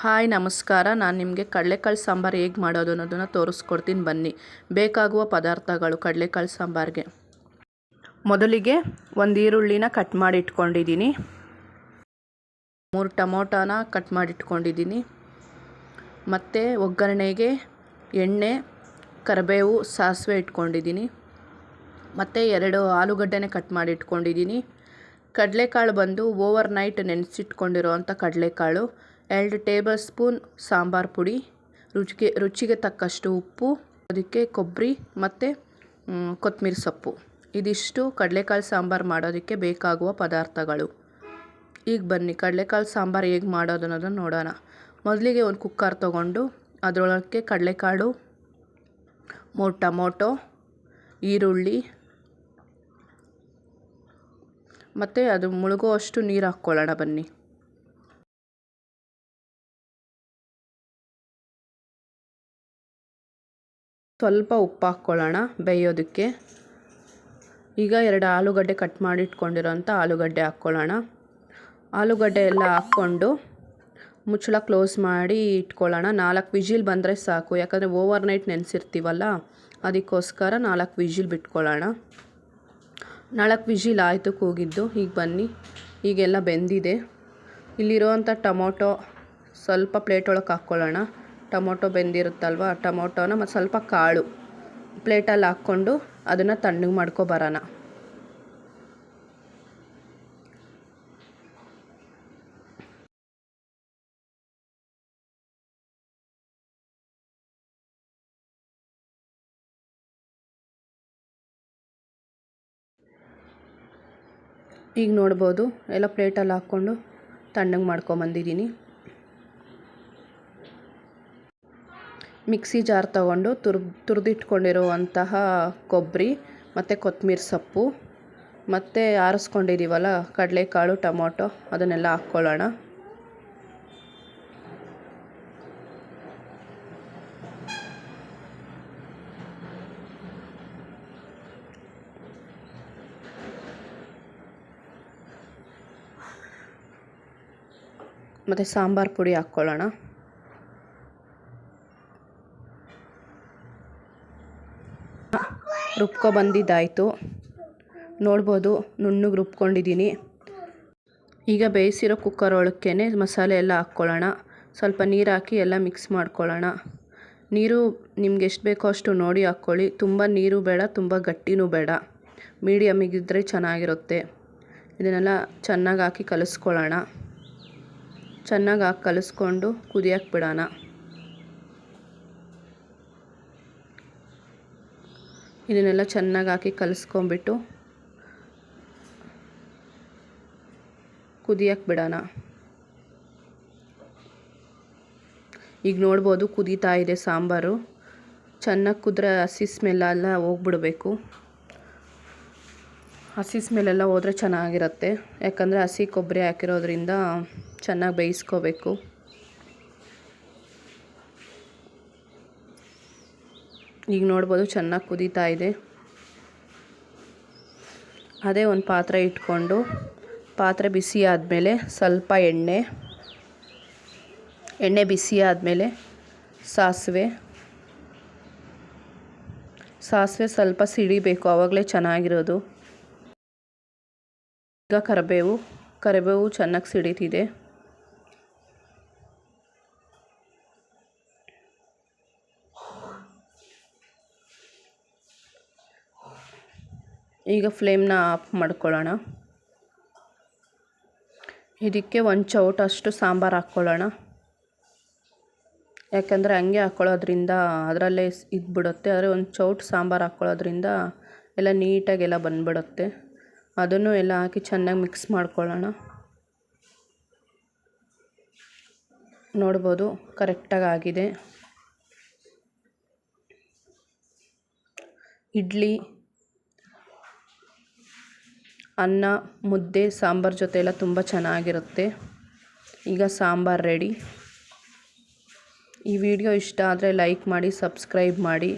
Hi ನಮಸ್ಕಾರ. ನಾನು ನಿಮಗೆ ಕಡಲೆಕಾಳು ಸಾಂಬಾರು ಹೇಗೆ ಮಾಡೋದು ಅನ್ನೋದನ್ನು ತೋರಿಸ್ಕೊಡ್ತೀನಿ ಬನ್ನಿ. ಬೇಕಾಗುವ ಪದಾರ್ಥಗಳು ಕಡಲೆಕಾಳು ಸಾಂಬಾರಿಗೆ: ಮೊದಲಿಗೆ ಒಂದು ಈರುಳ್ಳಿನ ಕಟ್ ಮಾಡಿ ಇಟ್ಕೊಂಡಿದ್ದೀನಿ, 3 ಟೊಮೊಟೊನ ಕಟ್ ಮಾಡಿ ಇಟ್ಕೊಂಡಿದ್ದೀನಿ, ಮತ್ತು ಒಗ್ಗರಣೆಗೆ ಎಣ್ಣೆ, ಕರಿಬೇವು, ಸಾಸಿವೆ ಇಟ್ಕೊಂಡಿದ್ದೀನಿ, ಮತ್ತು 2 ಆಲೂಗಡ್ಡೆನೇ ಕಟ್ ಮಾಡಿ ಇಟ್ಕೊಂಡಿದ್ದೀನಿ. ಕಡಲೆಕಾಳು ಬಂದು ಓವರ್ ನೈಟ್ ನೆನೆಸಿಟ್ಕೊಂಡಿರೋವಂಥ ಕಡಲೆಕಾಳು, 2 ಟೇಬಲ್ ಸ್ಪೂನ್ ಸಾಂಬಾರು ಪುಡಿ, ರುಚಿಗೆ ತಕ್ಕಷ್ಟು ಉಪ್ಪು, ಅದಕ್ಕೆ ಕೊಬ್ಬರಿ ಮತ್ತು ಕೊತ್ತಂಬರಿ ಸೊಪ್ಪು. ಇದಿಷ್ಟು ಕಡಲೆಕಾಳು ಸಾಂಬಾರು ಮಾಡೋದಕ್ಕೆ ಬೇಕಾಗುವ ಪದಾರ್ಥಗಳು. ಈಗ ಬನ್ನಿ ಕಡಲೆಕಾಳು ಸಾಂಬಾರು ಹೇಗೆ ಮಾಡೋದು ಅನ್ನೋದನ್ನು ನೋಡೋಣ. ಮೊದಲಿಗೆ ಒಂದು ಕುಕ್ಕರ್ ತೊಗೊಂಡು ಅದರೊಳಕ್ಕೆ ಕಡಲೆಕಾಳು, 3 ಟೊಮೊಟೊ, ಈರುಳ್ಳಿ ಮತ್ತು ಅದು ಮುಳುಗುವಷ್ಟು ನೀರು ಹಾಕ್ಕೊಳ್ಳೋಣ ಬನ್ನಿ. ಸ್ವಲ್ಪ ಉಪ್ಪು ಹಾಕ್ಕೊಳ್ಳೋಣ ಬೇಯೋದಕ್ಕೆ. ಈಗ 2 ಆಲೂಗಡ್ಡೆ ಕಟ್ ಮಾಡಿ ಇಟ್ಕೊಂಡಿರೋಂಥ ಆಲೂಗಡ್ಡೆ ಹಾಕ್ಕೊಳ್ಳೋಣ. ಆಲೂಗಡ್ಡೆ ಎಲ್ಲ ಹಾಕ್ಕೊಂಡು ಮುಚ್ಚಳ ಕ್ಲೋಸ್ ಮಾಡಿ ಇಟ್ಕೊಳ್ಳೋಣ. 4 ವಿಜಿಲ್ ಬಂದರೆ ಸಾಕು, ಯಾಕಂದರೆ ಓವರ್ ನೈಟ್ ನೆನೆಸಿರ್ತೀವಲ್ಲ, ಅದಕ್ಕೋಸ್ಕರ 4 ವಿಜಿಲ್ ಬಿಟ್ಕೊಳ್ಳೋಣ. 4 ವಿಜಿಲ್ ಆಯಿತು ಕೂಗಿದ್ದು. ಈಗ ಬನ್ನಿ, ಈಗೆಲ್ಲ ಬೆಂದಿದೆ. ಇಲ್ಲಿರುವಂಥ ಟೊಮೊಟೊ ಸ್ವಲ್ಪ ಪ್ಲೇಟ್ ಒಳಗೆ ಹಾಕ್ಕೊಳ್ಳೋಣ. ಟೊಮೊಟೊ ಬೆಂದಿರುತ್ತಲ್ವ, ಟೊಮೊಟೊನ ಮತ್ತು ಸ್ವಲ್ಪ ಕಾಳು ಪ್ಲೇಟಲ್ಲಿ ಹಾಕ್ಕೊಂಡು ಅದನ್ನು ತಣ್ಣಗೆ ಮಾಡ್ಕೊಬರೋಣ. ಈಗ ನೋಡ್ಬೋದು ಎಲ್ಲ ಪ್ಲೇಟಲ್ಲಿ ಹಾಕ್ಕೊಂಡು ತಣ್ಣಗೆ ಮಾಡ್ಕೊಂಬಂದಿದ್ದೀನಿ. ಮಿಕ್ಸಿ ಜಾರ್ ತೊಗೊಂಡು ತುರಿದಿಟ್ಕೊಂಡಿರುವಂತಹ ಕೊಬ್ಬರಿ ಮತ್ತು ಕೊತ್ತಂಬರಿ ಸೊಪ್ಪು ಮತ್ತು ಆರಿಸ್ಕೊಂಡಿದ್ದೀವಲ್ಲ ಕಡಲೆಕಾಳು, ಟೊಮೊಟೊ, ಅದನ್ನೆಲ್ಲ ಹಾಕ್ಕೊಳ್ಳೋಣ. ಮತ್ತು ಸಾಂಬಾರು ಪುಡಿ ಹಾಕ್ಕೊಳ್ಳೋಣ. ರುಬ್ಕೊಬಂದಿದ್ದಾಯಿತು, ನೋಡ್ಬೋದು ನುಣ್ಣಗೆ ರುಬ್ಕೊಂಡಿದ್ದೀನಿ. ಈಗ ಬೇಯಿಸಿರೋ ಕುಕ್ಕರ್ ಒಳಕ್ಕೇ ಮಸಾಲೆ ಎಲ್ಲ ಹಾಕ್ಕೊಳ್ಳೋಣ. ಸ್ವಲ್ಪ ನೀರು ಹಾಕಿ ಎಲ್ಲ ಮಿಕ್ಸ್ ಮಾಡ್ಕೊಳ್ಳೋಣ. ನೀರು ನಿಮ್ಗೆ ಎಷ್ಟು ಬೇಕೋ ಅಷ್ಟು ನೋಡಿ ಹಾಕ್ಕೊಳ್ಳಿ. ತುಂಬ ನೀರು ಬೇಡ, ತುಂಬ ಗಟ್ಟಿನೂ ಬೇಡ, ಮೀಡಿಯಮ್ಮಿಗಿದ್ರೆ ಚೆನ್ನಾಗಿರುತ್ತೆ. ಇದನ್ನೆಲ್ಲ ಚೆನ್ನಾಗಿ ಹಾಕಿ ಕಲಿಸ್ಕೊಳ್ಳೋಣ. ಚೆನ್ನಾಗಿ ಹಾಕಿ ಕಲಿಸ್ಕೊಂಡು ಕುದಿಯಕ್ಕೆ ಬಿಡೋಣ. ಇದನ್ನೆಲ್ಲ ಚೆನ್ನಾಗಿ ಹಾಕಿ ಕಲಿಸ್ಕೊಂಬಿಟ್ಟು ಕುದಿಯಕ್ಕೆ ಬಿಡೋಣ. ಈಗ ನೋಡ್ಬೋದು ಕುದೀತಾ ಇದೆ ಸಾಂಬಾರು. ಚೆನ್ನಾಗಿ ಕುದ್ರೆ ಹಸಿ ಸ್ಮೆಲ್ಲೆಲ್ಲ ಹೋಗ್ಬಿಡ್ಬೇಕು. ಹಸಿ ಸ್ಮೆಲ್ಲೆಲ್ಲ ಹೋದರೆ ಚೆನ್ನಾಗಿರುತ್ತೆ, ಯಾಕಂದರೆ ಹಸಿ ಕೊಬ್ಬರಿ ಹಾಕಿರೋದ್ರಿಂದ ಚೆನ್ನಾಗಿ ಬೇಯಿಸ್ಕೋಬೇಕು. ಈಗ ನೋಡ್ಬೋದು ಚೆನ್ನಾಗಿ ಕುದೀತಾ ಇದೆ. ಅದೇ ಒಂದು ಪಾತ್ರೆ ಇಟ್ಕೊಂಡು, ಪಾತ್ರೆ ಬಿಸಿ ಆದಮೇಲೆ ಸ್ವಲ್ಪ ಎಣ್ಣೆ ಬಿಸಿ ಆದಮೇಲೆ ಸಾಸಿವೆ ಸ್ವಲ್ಪ ಸಿಡಿಬೇಕು, ಆವಾಗಲೇ ಚೆನ್ನಾಗಿರೋದು. ಈಗ ಕರಿಬೇವು ಚೆನ್ನಾಗಿ ಸಿಡಿತಿದೆ. ಈಗ ಫ್ಲೇಮ್ನ ಆಫ್ ಮಾಡ್ಕೊಳ್ಳೋಣ. ಇದಕ್ಕೆ 1 ಚೌಟಷ್ಟು ಸಾಂಬಾರು ಹಾಕ್ಕೊಳ್ಳೋಣ, ಯಾಕಂದರೆ ಹಂಗೆ ಹಾಕ್ಕೊಳ್ಳೋದ್ರಿಂದ ಅದರಲ್ಲೇ ಇದ್ಬಿಡುತ್ತೆ. ಆದರೆ 1 ಚೌಟ್ ಸಾಂಬಾರು ಹಾಕ್ಕೊಳ್ಳೋದ್ರಿಂದ ಎಲ್ಲ ನೀಟಾಗೆಲ್ಲ ಬಂದ್ಬಿಡುತ್ತೆ. ಅದನ್ನು ಎಲ್ಲ ಹಾಕಿ ಚೆನ್ನಾಗಿ ಮಿಕ್ಸ್ ಮಾಡ್ಕೊಳ್ಳೋಣ. ನೋಡ್ಬೋದು ಕರೆಕ್ಟಾಗಿ ಆಗಿದೆ. ಇಡ್ಲಿ, ಅನ್ನ, ಮುದ್ದೆ, ಸಾಂಬಾರು ಜೊತೆ ಎಲ್ಲ ತುಂಬ ಚೆನ್ನಾಗಿರುತ್ತೆ. ಈಗ ಸಾಂಬಾರು ರೆಡಿ. ಈ ವಿಡಿಯೋ ಇಷ್ಟ ಆದರೆ ಲೈಕ್ ಮಾಡಿ, ಸಬ್ಸ್ಕ್ರೈಬ್ ಮಾಡಿ.